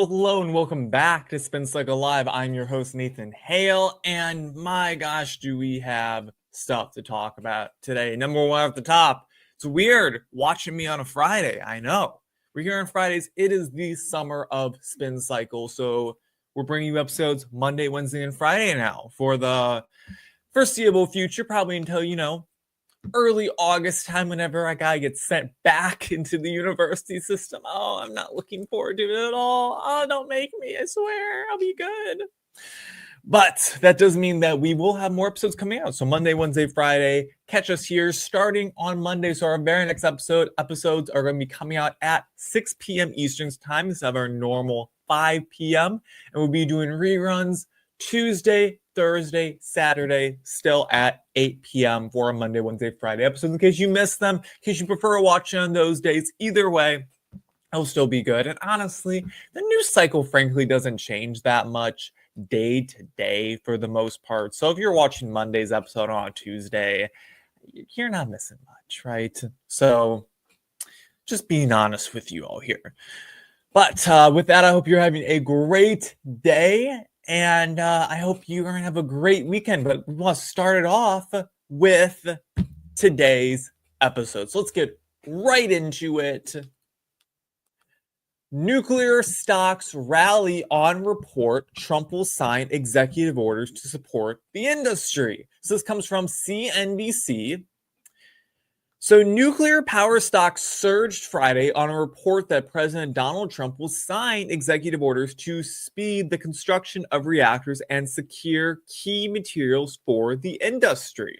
Hello and welcome back to Spin Cycle Live. I'm your host, Nathan Hale, and my gosh, do we have stuff to talk about today. Number one at the top, it's weird watching me on a Friday. I know. We're here on Fridays. It is the summer of Spin Cycle, so we're bringing you episodes Monday, Wednesday, and Friday now for the foreseeable future, probably until, early August time whenever I gotta get sent back into the university system. Oh, I'm not looking forward to it at all. Oh, don't make me. I swear I'll be good. But that does mean that we will have more episodes coming out. So Monday, Wednesday, Friday, catch us here starting on Monday. So our very next episodes are going to be coming out at 6 p.m. Eastern time instead of our normal 5 p.m. And we'll be doing reruns Tuesday, Thursday, Saturday, still at 8 p.m. for a Monday, Wednesday, Friday episodes. In case you missed them, in case you prefer watching on those days, either way, it'll still be good. And honestly, the news cycle, frankly, doesn't change that much day to day for the most part. So if you're watching Monday's episode on a Tuesday, you're not missing much, right? So just being honest with you all here. But with that, I hope you're having a great day. And I hope you're going to have a great weekend. But we want to start it off with today's episode. So let's get right into it. Nuclear stocks rally on report. Trump will sign executive orders to support the industry. So this comes from CNBC. So nuclear power stocks surged Friday on a report that President Donald Trump will sign executive orders to speed the construction of reactors and secure key materials for the industry.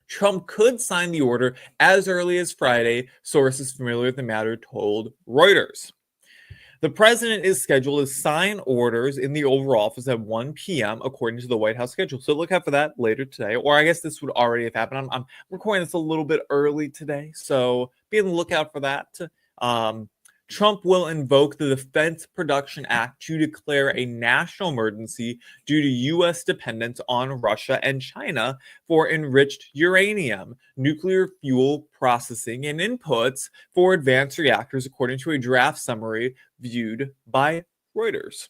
Trump could sign the order as early as Friday, sources familiar with the matter told Reuters. The president is scheduled to sign orders in the Oval Office at 1 p.m. according to the White House schedule. So look out for that later today. Or I guess this would already have happened. I'm recording this a little bit early today, so be on the lookout for that. Trump will invoke the Defense Production Act to declare a national emergency due to U.S. dependence on Russia and China for enriched uranium, nuclear fuel processing, and inputs for advanced reactors, according to a draft summary viewed by Reuters.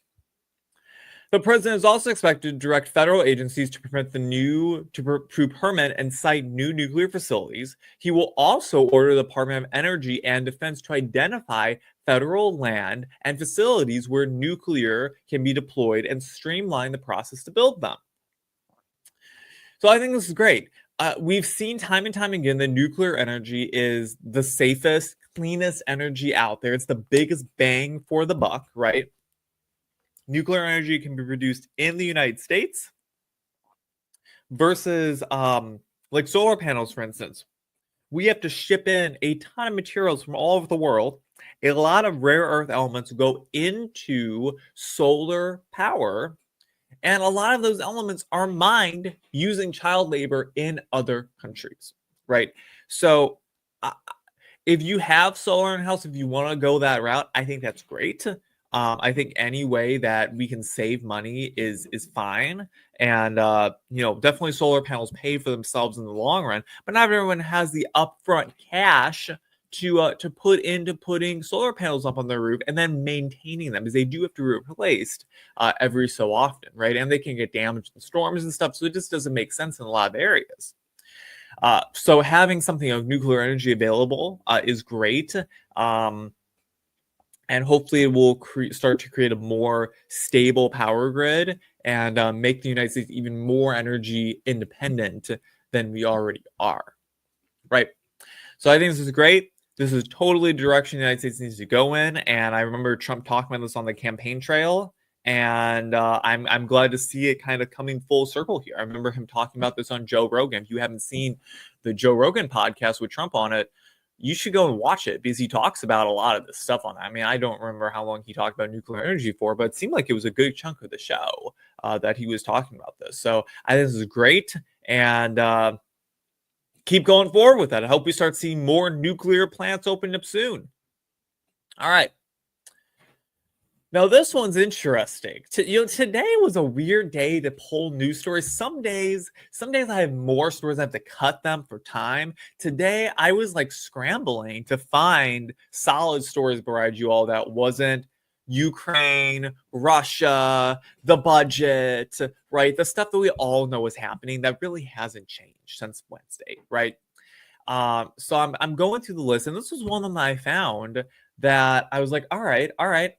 The president is also expected to direct federal agencies to permit permit and site new nuclear facilities. He will also order the Department of Energy and Defense to identify federal land and facilities where nuclear can be deployed and streamline the process to build them. So I think this is great. We've seen time and time again that nuclear energy is the safest, cleanest energy out there. It's the biggest bang for the buck, right? Nuclear energy can be produced in the United States versus like solar panels, for instance. We have to ship in a ton of materials from all over the world. A lot of rare earth elements go into solar power, and a lot of those elements are mined using child labor in other countries, right? So if you have solar in house, if you want to go that route, I think that's great. I think any way that we can save money is fine. And, definitely solar panels pay for themselves in the long run, but not everyone has the upfront cash to put into putting solar panels up on their roof and then maintaining them, because they do have to be replaced every so often, right? And they can get damaged in storms and stuff. So it just doesn't make sense in a lot of areas. So having something of nuclear energy available is great. And hopefully it will start to create a more stable power grid and make the United States even more energy independent than we already are, right? So I think this is great. This is totally the direction the United States needs to go in. And I remember Trump talking about this on the campaign trail. And I'm glad to see it kind of coming full circle here. I remember him talking about this on Joe Rogan. If you haven't seen the Joe Rogan podcast with Trump on it, you should go and watch it, because he talks about a lot of this stuff on that. I mean, I don't remember how long he talked about nuclear energy for, but it seemed like it was a good chunk of the show that he was talking about this. So I think this is great, and keep going forward with that. I hope we start seeing more nuclear plants open up soon. All right. Now, this one's interesting. Today was a weird day to pull news stories. Some days I have more stories. I have to cut them for time. Today, I was like scrambling to find solid stories to provide you all that wasn't Ukraine, Russia, the budget, right? The stuff that we all know is happening that really hasn't changed since Wednesday, right? So I'm going through the list, and this was one of them that I found that I was like, all right,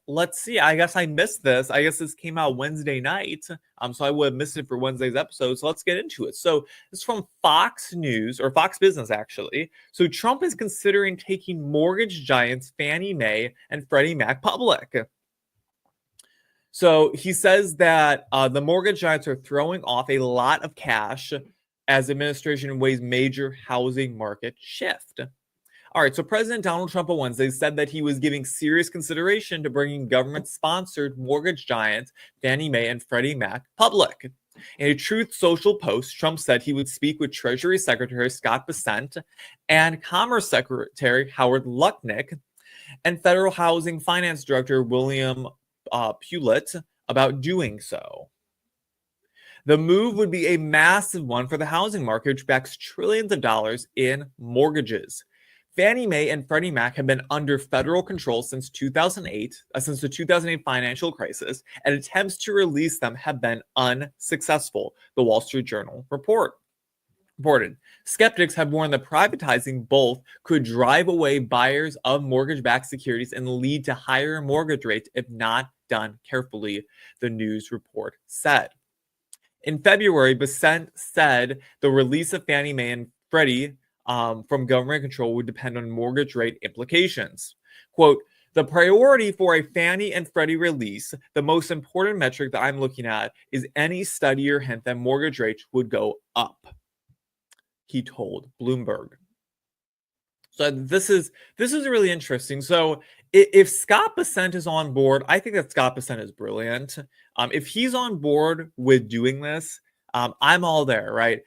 let's see. I guess I missed this. I guess this came out Wednesday night. So I would have missed it for Wednesday's episode. So let's get into it. So this is from Fox News or Fox Business, actually. So Trump is considering taking mortgage giants Fannie Mae and Freddie Mac public. So he says that the mortgage giants are throwing off a lot of cash as administration weighs major housing market shift. All right, so President Donald Trump on Wednesday said that he was giving serious consideration to bringing government-sponsored mortgage giants Fannie Mae and Freddie Mac public. In a Truth Social post, Trump said he would speak with Treasury Secretary Scott Bessent and Commerce Secretary Howard Lutnick and Federal Housing Finance Director William Hewlett about doing so. The move would be a massive one for the housing market, which backs trillions of dollars in mortgages. Fannie Mae and Freddie Mac have been under federal control since 2008, since the 2008 financial crisis, and attempts to release them have been unsuccessful, the Wall Street Journal reported. Skeptics have warned that privatizing both could drive away buyers of mortgage-backed securities and lead to higher mortgage rates if not done carefully, the news report said. In February, Bessent said the release of Fannie Mae and Freddie from government control would depend on mortgage rate implications. Quote, the priority for a Fannie and Freddie release, the most important metric that I'm looking at, is any study or hint that mortgage rates would go up, he told Bloomberg. So this is really interesting. So if Scott Bessent is on board, I think that Scott Bessent is brilliant. If he's on board with doing this, I'm all there, right?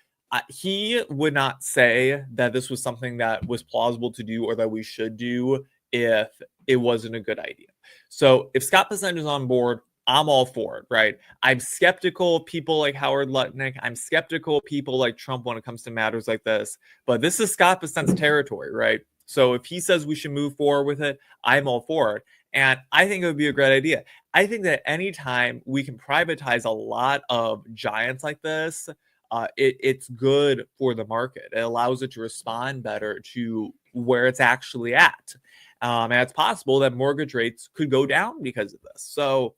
He would not say that this was something that was plausible to do or that we should do if it wasn't a good idea. So if Scott Bessent is on board, I'm all for it, right? I'm skeptical of people like Howard Lutnick. I'm skeptical of people like Trump when it comes to matters like this. But this is Scott Bessent's territory, right? So if he says we should move forward with it, I'm all for it. And I think it would be a great idea. I think that anytime we can privatize a lot of giants like this, it's good for the market. It allows it to respond better to where it's actually at. And it's possible that mortgage rates could go down because of this. So,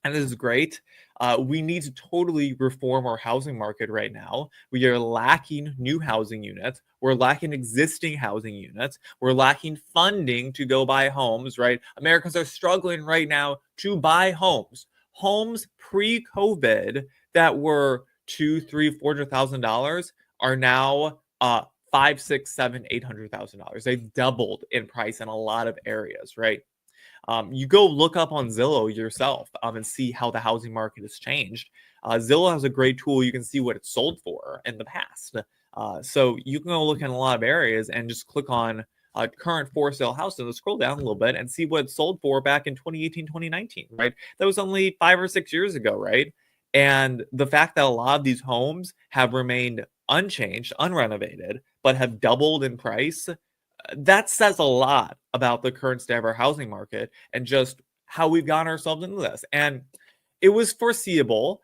and this is great. We need to totally reform our housing market right now. We are lacking new housing units. We're lacking existing housing units. We're lacking funding to go buy homes, right? Americans are struggling right now to buy homes. Homes pre-COVID that were $200,000, $300,000, $400,000 are now $500,000, $600,000, $700,000, $800,000. They've doubled in price in a lot of areas, right? You go look up on Zillow yourself and see how the housing market has changed. Zillow has a great tool. You can see what it's sold for in the past. So you can go look in a lot of areas and just click on current for sale house and scroll down a little bit and see what it sold for back in 2018, 2019, right? That was only 5 or 6 years ago, right? And the fact that a lot of these homes have remained unchanged, unrenovated, but have doubled in price, that says a lot about the current state of our housing market and just how we've gotten ourselves into this. And it was foreseeable.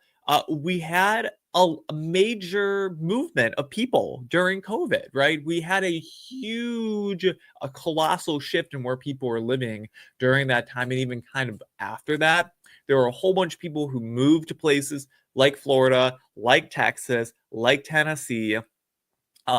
We had a major movement of people during COVID, right? We had a huge, a colossal shift in where people were living during that time. And even kind of after that, there were a whole bunch of people who moved to places like Florida, like Texas, like Tennessee,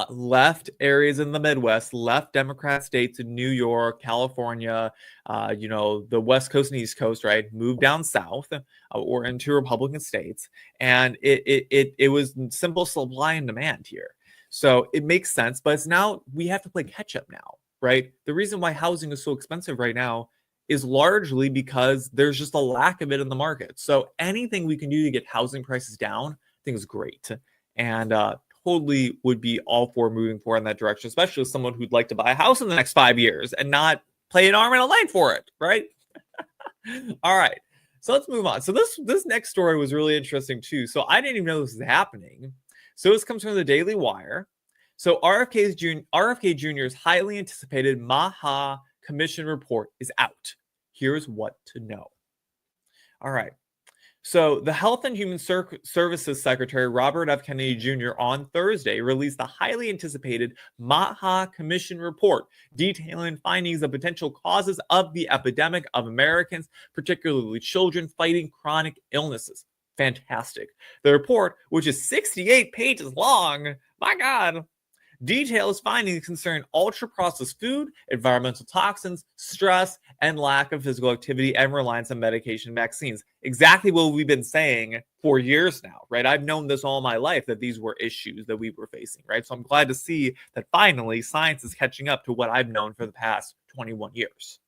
left areas in the Midwest, left Democrat states in New York, California, the West Coast and East Coast, right? Moved down south or into Republican states. And it was simple supply and demand here. So it makes sense, but it's now we have to play catch up now, right? The reason why housing is so expensive right now is largely because there's just a lack of it in the market. So anything we can do to get housing prices down, I think is great. And totally would be all for moving forward in that direction, especially as someone who'd like to buy a house in the next 5 years and not play an arm and a leg for it, right? All right, so let's move on. So this next story was really interesting too. So I didn't even know this was happening. So this comes from the Daily Wire. So RFK Jr.'s highly anticipated MAHA Commission report is out. Here's what to know. All right. So, the Health and Human Services Secretary Robert F. Kennedy Jr. on Thursday released the highly anticipated MAHA Commission report detailing findings of potential causes of the epidemic of Americans, particularly children, fighting chronic illnesses. Fantastic. The report, which is 68 pages long, my God, details findings concerning ultra-processed food, environmental toxins, stress, and lack of physical activity and reliance on medication and vaccines. Exactly what we've been saying for years now, right? I've known this all my life, that these were issues that we were facing, right? So I'm glad to see that finally science is catching up to what I've known for the past 21 years.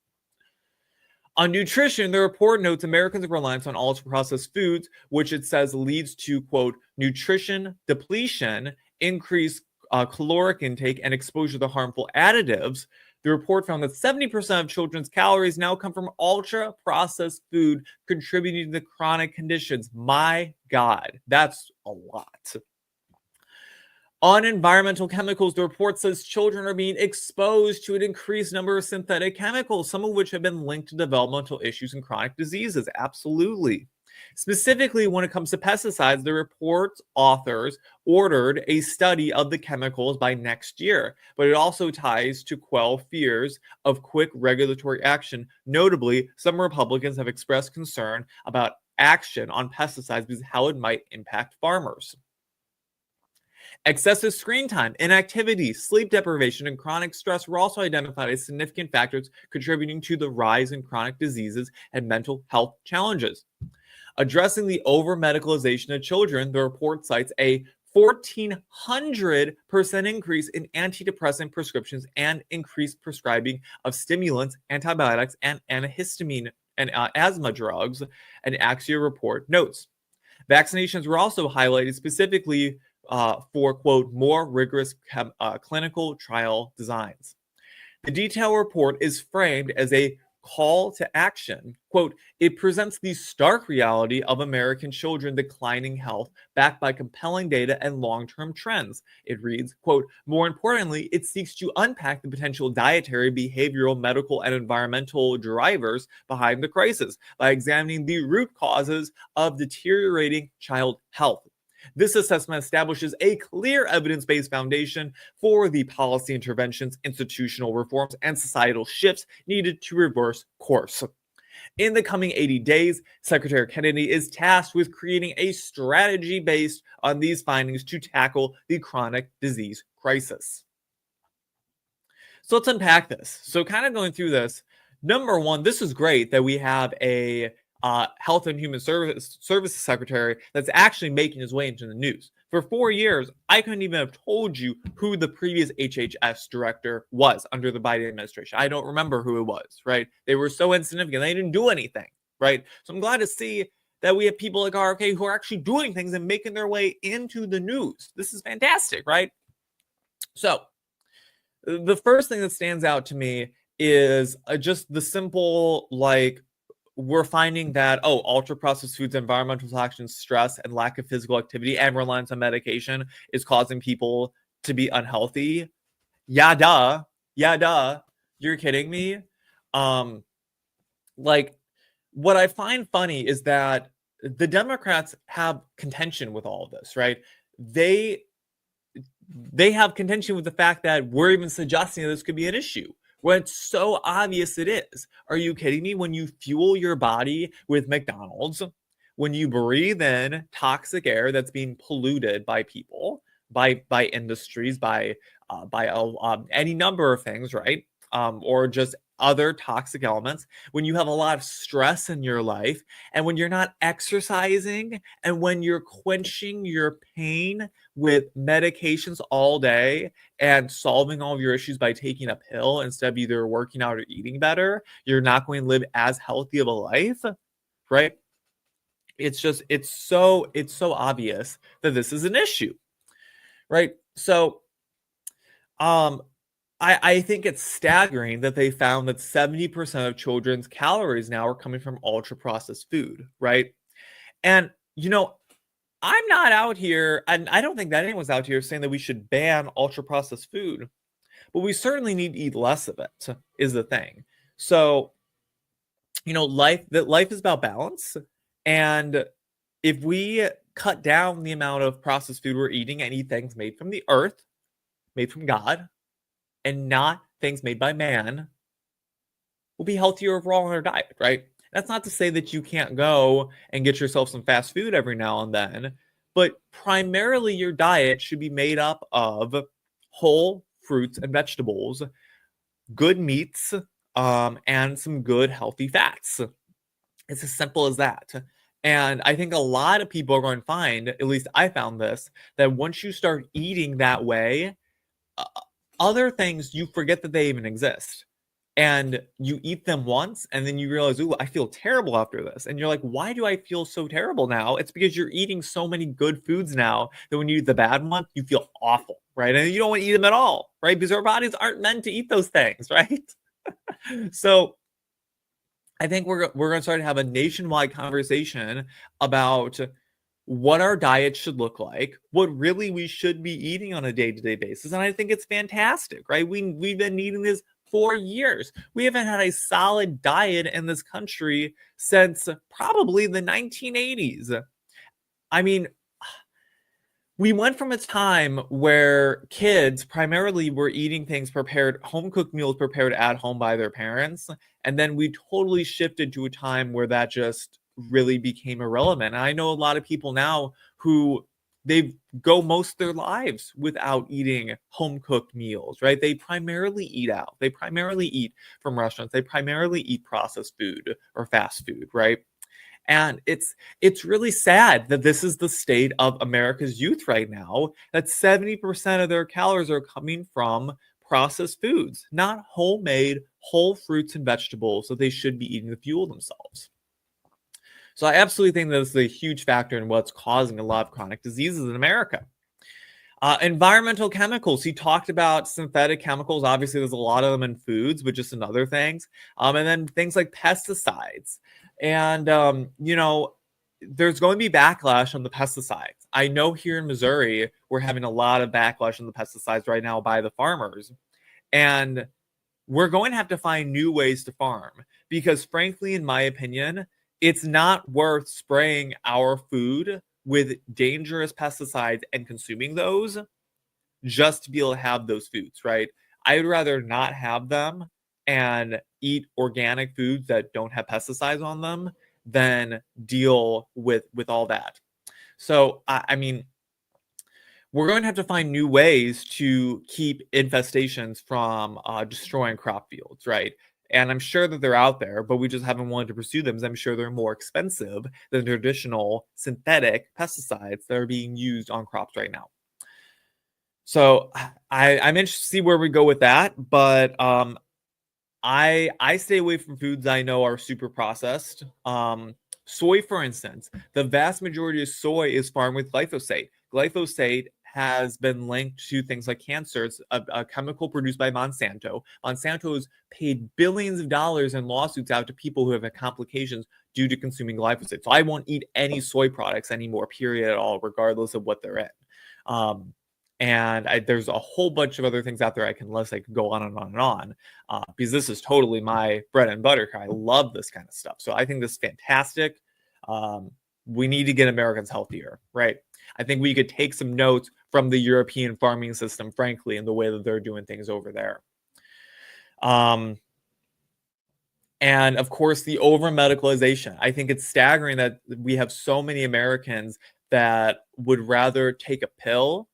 On nutrition, the report notes Americans' reliance on ultra-processed foods, which it says leads to, quote, nutrition depletion, increased caloric intake, and exposure to harmful additives. The report found that 70% of children's calories now come from ultra-processed food, contributing to chronic conditions. My God, that's a lot. On environmental chemicals, the report says children are being exposed to an increased number of synthetic chemicals, some of which have been linked to developmental issues and chronic diseases. Absolutely. Specifically, when it comes to pesticides, the report's authors ordered a study of the chemicals by next year, but it also ties to quell fears of quick regulatory action. Notably, some Republicans have expressed concern about action on pesticides because of how it might impact farmers. Excessive screen time, inactivity, sleep deprivation, and chronic stress were also identified as significant factors contributing to the rise in chronic diseases and mental health challenges. Addressing the over-medicalization of children, the report cites a 1,400% increase in antidepressant prescriptions and increased prescribing of stimulants, antibiotics, and antihistamine and asthma drugs, an Axia report notes. Vaccinations were also highlighted specifically for, quote, more rigorous clinical trial designs. The detailed report is framed as a call to action. Quote, it presents the stark reality of American children declining health backed by compelling data and long-term trends. It reads, quote, more importantly, it seeks to unpack the potential dietary, behavioral, medical, and environmental drivers behind the crisis by examining the root causes of deteriorating child health. This assessment establishes a clear evidence-based foundation for the policy interventions, institutional reforms, and societal shifts needed to reverse course. In the coming 80 days, Secretary Kennedy is tasked with creating a strategy based on these findings to tackle the chronic disease crisis. So let's unpack this. So kind of going through this, number one, this is great that we have a Health and Human Services Secretary that's actually making his way into the news. For 4 years, I couldn't even have told you who the previous HHS director was under the Biden administration. I don't remember who it was, right? They were so insignificant. They didn't do anything, right? So I'm glad to see that we have people like RFK who are actually doing things and making their way into the news. This is fantastic, right? So the first thing that stands out to me is just the simple, like, we're finding that, ultra-processed foods, environmental toxins, stress, and lack of physical activity and reliance on medication is causing people to be unhealthy. Yeah, duh. Yeah, duh. You're kidding me? Like, what I find funny is that the Democrats have contention with all of this, right? They have contention with the fact that we're even suggesting that this could be an issue, when it's so obvious it is. Are you kidding me? When you fuel your body with McDonald's, when you breathe in toxic air that's being polluted by people, by industries, by any number of things, right? Or just other toxic elements, when you have a lot of stress in your life, and when you're not exercising, and when you're quenching your pain with medications all day and solving all of your issues by taking a pill instead of either working out or eating better, you're not going to live as healthy of a life, right? It's so obvious that this is an issue, right? So, I think it's staggering that they found that 70% of children's calories now are coming from ultra-processed food, right? And, I'm not out here, and I don't think that anyone's out here saying that we should ban ultra-processed food, but we certainly need to eat less of it, is the thing. So, life is about balance, And if we cut down the amount of processed food we're eating and eat things made from the earth, made from God, and not things made by man, we'll be healthier overall in our diet, right? That's not to say that you can't go and get yourself some fast food every now and then, but primarily your diet should be made up of whole fruits and vegetables, good meats, and some good healthy fats. It's as simple as that. And I think a lot of people are going to find, at least I found this, that once you start eating that way, uh, other things you forget that they even exist. And you eat them once and then you realize, ooh, I feel terrible after this. And you're like, why do I feel so terrible now? It's because you're eating so many good foods now that when you eat the bad one, you feel awful, right? And you don't want to eat them at all, right? Because our bodies aren't meant to eat those things, right? So I think we're going to start to have a nationwide conversation about what our diet should look like, what really we should be eating on a day-to-day basis. And I think it's fantastic, right? We've been eating this for years. We haven't had a solid diet in this country since probably the 1980s. I mean, we went from a time where kids primarily were eating things prepared, home cooked meals prepared at home by their parents. And then we totally shifted to a time where that just really became irrelevant. And I know a lot of people now who they go most of their lives without eating home cooked meals, right? They primarily eat out. They primarily eat from restaurants. They primarily eat processed food or fast food, right? And it's really sad that this is the state of America's youth right now, that 70% of their calories are coming from processed foods, not homemade whole fruits and vegetables that they should be eating to fuel themselves. So I absolutely think that this is a huge factor in what's causing a lot of chronic diseases in America. Environmental chemicals. He talked about synthetic chemicals. Obviously, there's a lot of them in foods, but just in other things. And then things like pesticides. And, there's going to be backlash on the pesticides. I know here in Missouri, we're having a lot of backlash on the pesticides right now by the farmers. And we're going to have to find new ways to farm because, frankly, in my opinion, it's not worth spraying our food with dangerous pesticides and consuming those just to be able to have those foods, right? I would rather not have them and eat organic foods that don't have pesticides on them than deal with all that. So, I mean, we're going to have to find new ways to keep infestations from destroying crop fields, right? And I'm sure that they're out there, but we just haven't wanted to pursue them because I'm sure they're more expensive than traditional synthetic pesticides that are being used on crops right now. So I'm interested to see where we go with that, but I stay away from foods I know are super processed. Soy, for instance, the vast majority of soy is farmed with glyphosate. Glyphosate has been linked to things like cancer. It's a chemical produced by Monsanto. Monsanto has paid billions of dollars in lawsuits out to people who have had complications due to consuming glyphosate. So I won't eat any soy products anymore, period, at all, regardless of what they're in. And there's a whole bunch of other things out there I can list. I could go on and on and on because this is totally my bread and butter. I love this kind of stuff. So I think this is fantastic. We need to get Americans healthier, right? I think we could take some notes from the European farming system, frankly, and the way that they're doing things over there. And of course, the over-medicalization. I think it's staggering that we have so many Americans that would rather take a pill,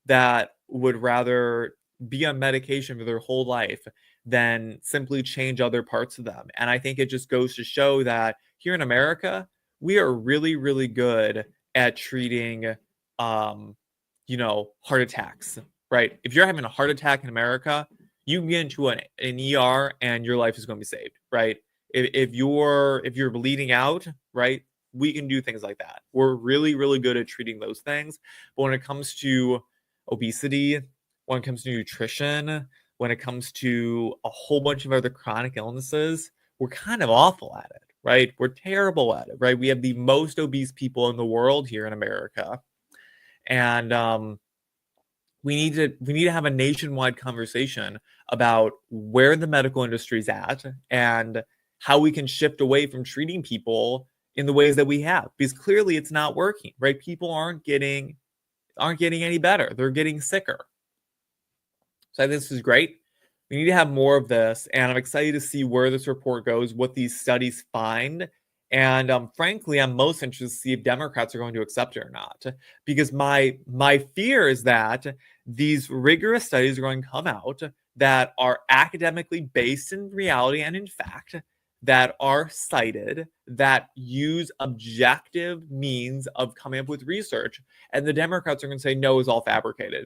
that would rather be on medication for their whole life than simply change other parts of them. And I think it just goes to show that here in America, we are really, really good at treating, heart attacks, right? If you're having a heart attack in America, you can get into an ER and your life is going to be saved, right? If you're bleeding out, right? We can do things like that. We're really, really good at treating those things. But when it comes to obesity, when it comes to nutrition, when it comes to a whole bunch of other chronic illnesses, we're kind of awful at it, right? We're terrible at it, right? We have the most obese people in the world here in America. And we need to have a nationwide conversation about where the medical industry is at and how we can shift away from treating people in the ways that we have, because clearly it's not working, right? People aren't getting any better. They're getting sicker. So I think this is great. We need to have more of this, and I'm excited to see where this report goes, what these studies find. And frankly, I'm most interested to see if Democrats are going to accept it or not, because my fear is that these rigorous studies are going to come out that are academically based in reality and in fact, that are cited, that use objective means of coming up with research, and the Democrats are going to say no, is all fabricated.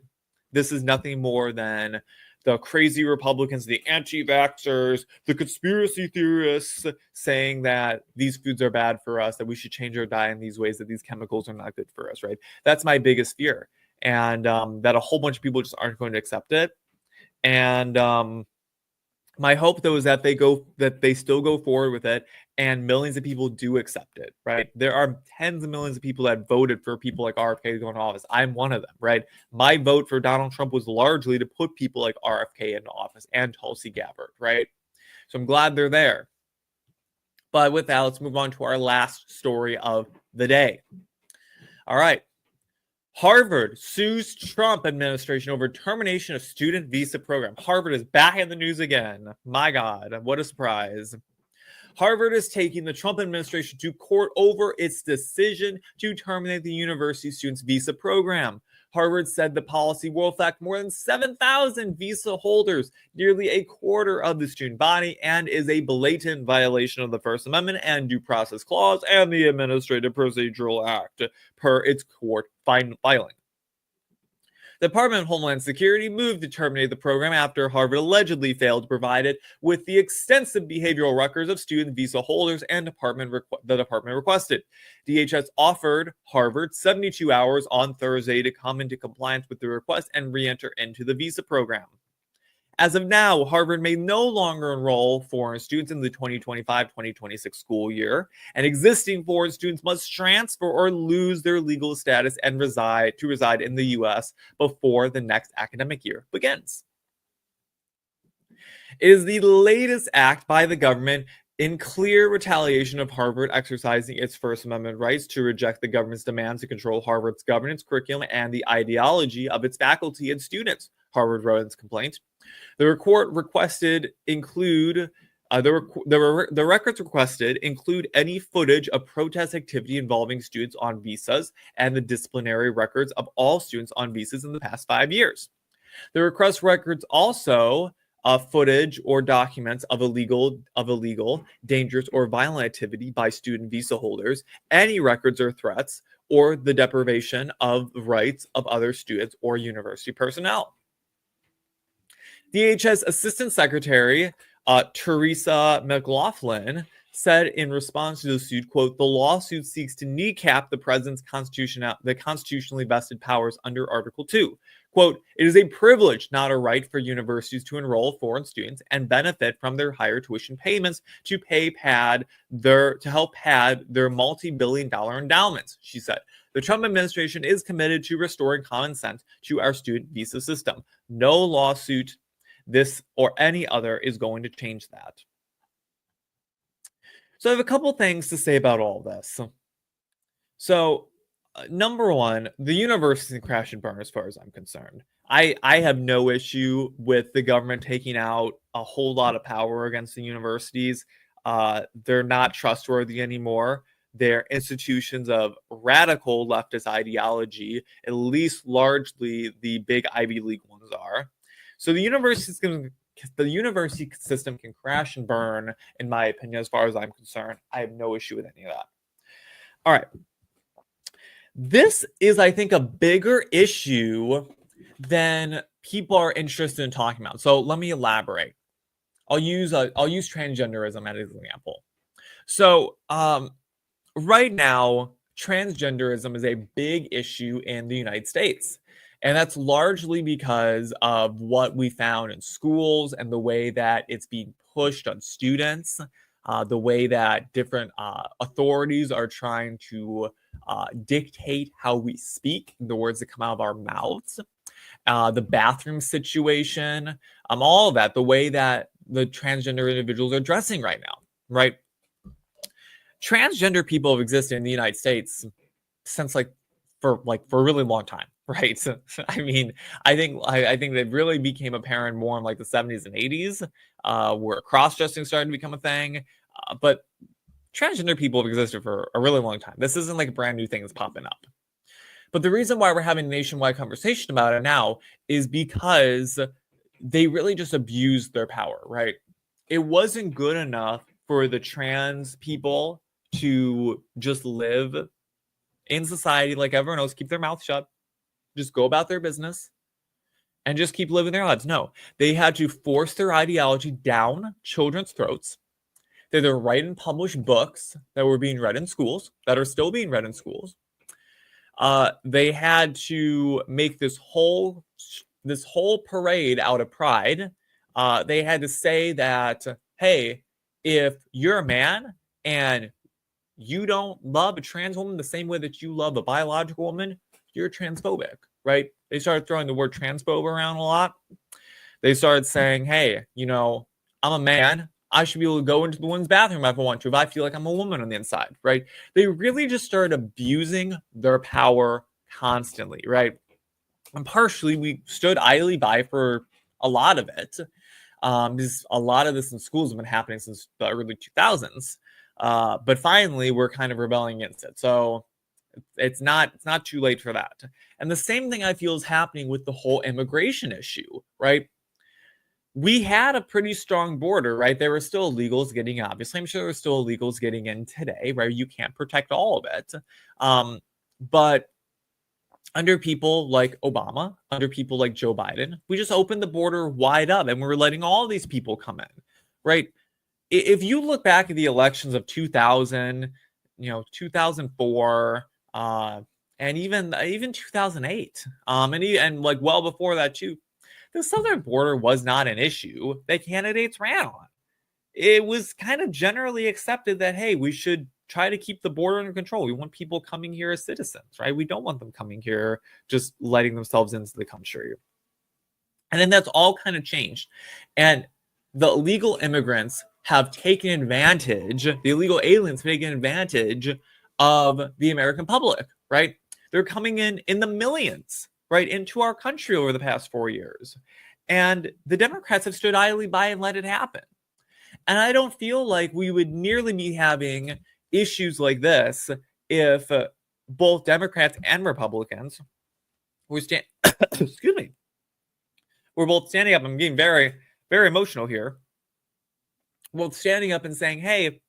This is nothing more than the crazy Republicans, the anti-vaxxers, the conspiracy theorists saying that these foods are bad for us, that we should change our diet in these ways, that these chemicals are not good for us, right? That's my biggest fear. And that a whole bunch of people just aren't going to accept it. And my hope, though, is that they still go forward with it, and millions of people do accept it, right? There are tens of millions of people that voted for people like RFK going to office. I'm one of them, right? My vote for Donald Trump was largely to put people like RFK into office and Tulsi Gabbard, right? So I'm glad they're there. But with that, let's move on to our last story of the day. All right. Harvard sues Trump administration over termination of student visa program. Harvard is back in the news again. My God, what a surprise. Harvard is taking the Trump administration to court over its decision to terminate the university students' visa program. Harvard said the policy will affect more than 7,000 visa holders, nearly a quarter of the student body, and is a blatant violation of the First Amendment and Due Process Clause and the Administrative Procedural Act, per its court filing. The Department of Homeland Security moved to terminate the program after Harvard allegedly failed to provide it with the extensive behavioral records of student visa holders and the department requested. DHS offered Harvard 72 hours on Thursday to come into compliance with the request and re-enter into the visa program. As of now, Harvard may no longer enroll foreign students in the 2025-2026 school year, and existing foreign students must transfer or lose their legal status and reside in the U.S. before the next academic year begins. It is the latest act by the government in clear retaliation of Harvard exercising its First Amendment rights to reject the government's demands to control Harvard's governance, curriculum, and the ideology of its faculty and students, Harvard wrote in its complaint. The records requested include any footage of protest activity involving students on visas and the disciplinary records of all students on visas in the past 5 years. The request records also footage or documents of illegal, dangerous, or violent activity by student visa holders, any records or threats, or the deprivation of rights of other students or university personnel. DHS Assistant Secretary Teresa McLaughlin said in response to the suit, quote, "The lawsuit seeks to kneecap the president's constitutionally vested powers under Article 2. Quote, it is a privilege, not a right, for universities to enroll foreign students and benefit from their higher tuition payments to help pad their multi-billion-dollar endowments," she said. The Trump administration is committed to restoring common sense to our student visa system. No lawsuit, this or any other, is going to change that. So I have a couple things to say about all this. So number one, the university crash and burn as far as I'm concerned. I have no issue with the government taking out a whole lot of power against the universities. They're not trustworthy anymore. They're institutions of radical leftist ideology, at least largely the big Ivy League ones are. So the university system can crash and burn, in my opinion, as far as I'm concerned. I have no issue with any of that. All right. This is, I think, a bigger issue than people are interested in talking about. So let me elaborate. I'll use transgenderism as an example. So right now, transgenderism is a big issue in the United States. And that's largely because of what we found in schools and the way that it's being pushed on students, the way that different authorities are trying to dictate how we speak, the words that come out of our mouths, the bathroom situation, all of that, the way that the transgender individuals are dressing right now, right? transgender people have existed in the United States since for a really long time, right? So, I mean, I think they really became apparent more in like the 70s and 80s, where cross-dressing started to become a thing. But transgender people have existed for a really long time. This isn't like a brand new thing that's popping up. But the reason why we're having a nationwide conversation about it now is because they really just abused their power, right? It wasn't good enough for the trans people to just live in society like everyone else, keep their mouth shut, just go about their business, and just keep living their lives. No, they had to force their ideology down children's throats. They had to write and publish books that were being read in schools, that are still being read in schools. They had to make this whole parade out of pride. They had to say that, hey, if you're a man and you don't love a trans woman the same way that you love a biological woman, you're transphobic, right? They started throwing the word transphobe around a lot. They started saying, hey, I'm a man. I should be able to go into the women's bathroom if I want to, if I feel like I'm a woman on the inside, right? They really just started abusing their power constantly, right? And partially, we stood idly by for a lot of it. Because a lot of this in schools have been happening since the early 2000s. But finally, we're kind of rebelling against it. So it's not too late for that. And the same thing I feel is happening with the whole immigration issue, right? We had a pretty strong border, right? There were still illegals getting in. Obviously, I'm sure there were still illegals getting in today, right? You can't protect all of it. But under people like Obama, under people like Joe Biden, we just opened the border wide up and we're letting all these people come in, right? If you look back at the elections of 2000, 2004, and even 2008, and like well before that too, the southern border was not an issue that candidates ran on. It was kind of generally accepted that, hey, we should try to keep the border under control. We want people coming here as citizens, right? We don't want them coming here just letting themselves into the country. And then that's all kind of changed. And the illegal immigrants have taken advantage, the illegal aliens have taken advantage of the American public, right? They're coming in the millions, right, into our country over the past 4 years. And the Democrats have stood idly by and let it happen. And I don't feel like we would nearly be having issues like this if both Democrats and Republicans were excuse me, we're both standing up. I'm getting very, very emotional here. Both standing up and saying, hey,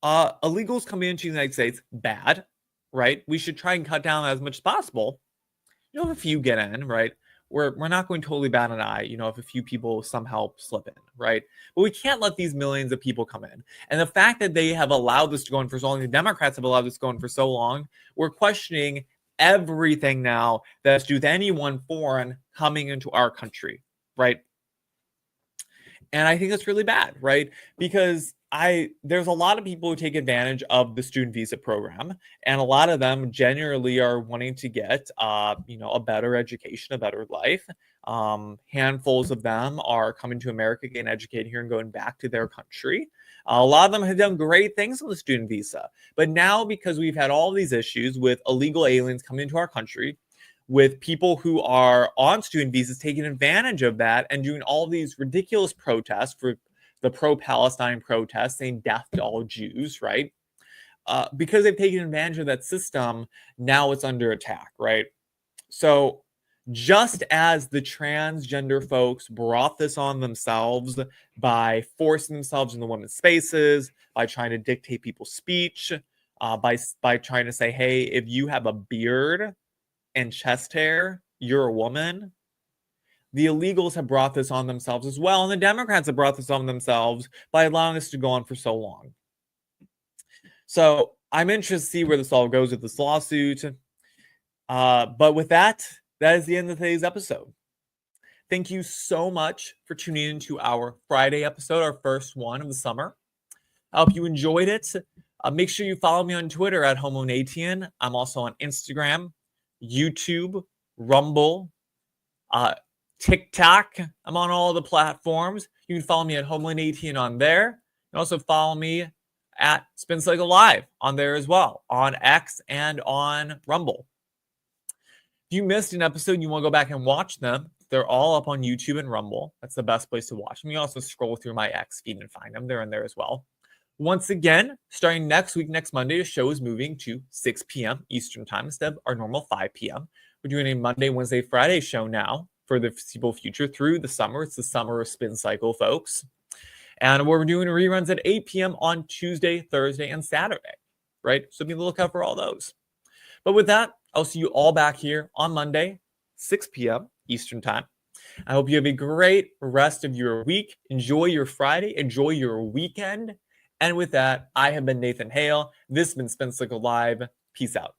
illegals coming into the United States, bad, right? We should try and cut down as much as possible. If a few get in, right? We're not going to totally bat an eye, if a few people somehow slip in, right? But we can't let these millions of people come in. And the fact that they have allowed this to go on for so long, the Democrats have allowed this to go on for so long, we're questioning everything now that's due to anyone foreign coming into our country, right? And I think that's really bad, right? Because there's a lot of people who take advantage of the student visa program, and a lot of them generally are wanting to get, a better education, a better life. Handfuls of them are coming to America, getting educated here, and going back to their country. A lot of them have done great things on the student visa, but now because we've had all these issues with illegal aliens coming into our country, with people who are on student visas taking advantage of that and doing all these ridiculous protests for the pro-Palestine protests, saying death to all Jews, right? Because they've taken advantage of that system, now it's under attack, right? So just as the transgender folks brought this on themselves by forcing themselves into women's spaces, by trying to dictate people's speech, by trying to say, hey, if you have a beard and chest hair, you're a woman. The illegals have brought this on themselves as well, and the Democrats have brought this on themselves by allowing this to go on for so long. So I'm interested to see where this all goes with this lawsuit. But with that is the end of today's episode. Thank you so much for tuning in to our Friday episode, our first one of the summer. I hope you enjoyed it. Make sure you follow me on Twitter at HomoNatian. I'm also on Instagram, YouTube, Rumble, TikTok. I'm on all the platforms. You can follow me at HomelandATN on there. You can also follow me at Spin Cycle Live on there as well, on X and on Rumble. If you missed an episode and you want to go back and watch them, they're all up on YouTube and Rumble. That's the best place to watch them. You also scroll through my X feed and find them. They're in there as well. Once again, starting next week, next Monday, the show is moving to 6 p.m. Eastern Time instead of our normal 5 p.m. We're doing a Monday, Wednesday, Friday show now for the foreseeable future through the summer. It's the summer of Spin Cycle, folks. And we're doing reruns at 8 p.m. on Tuesday, Thursday, and Saturday, right? So be on the lookout for all those. But with that, I'll see you all back here on Monday, 6 p.m. Eastern Time. I hope you have a great rest of your week. Enjoy your Friday. Enjoy your weekend. And with that, I have been Nathan Hale. This has been Spin Cycle Live. Peace out.